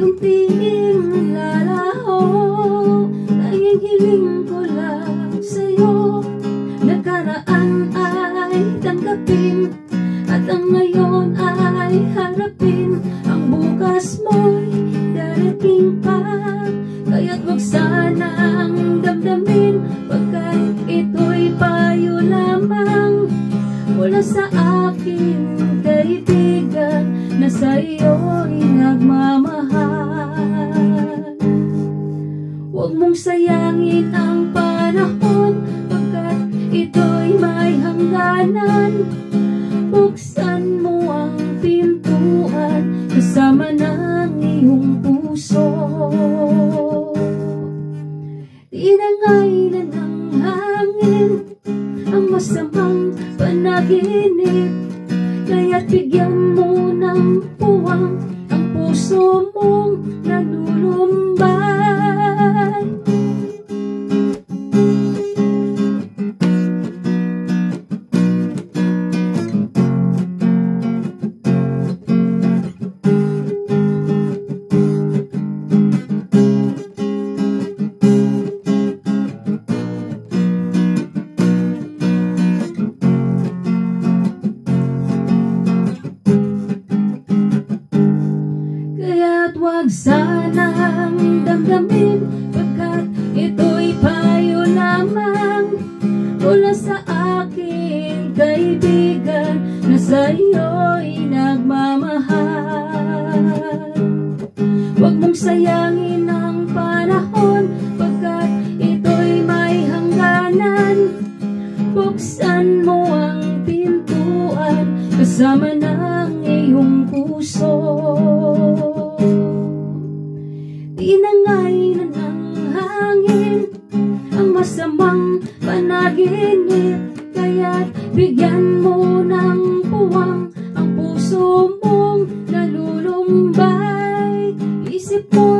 unti-unting lalaho. Tanging hiling ko lang sa'yo, nakaraan ay tanggapin, at ang ngayon ay harapin. Ang bukas mo'y darating pa, kaya't wag sanang damdamin, pagkat ito'y payo lamang mula sa aking kaibigan na sa'yo'y nagmamahal. Huwag mong sayangin ang panahon, pagkat ito'y may hangganan. Buksan mo ang pintuan kasama ng iyong puso. Tinangay na ng hangin ang masamang panaginip, kaya't bigyan mo ng puwang ang puso mong nalulumbay. Huwag sanang damdamin, pagkat ito'y payo lamang mula sa aking kaibigan na sa'yo'y nagmamahal. Huwag mong sayangin ang panahon, pagkat ito'y may hangganan. Buksan mo ang pintuan kasama ng iyong puso. Tinangay na ng hangin ang masamang panaginip, kaya't bigyan mo ng puwang ang puso mong nalulumbay. Isip mo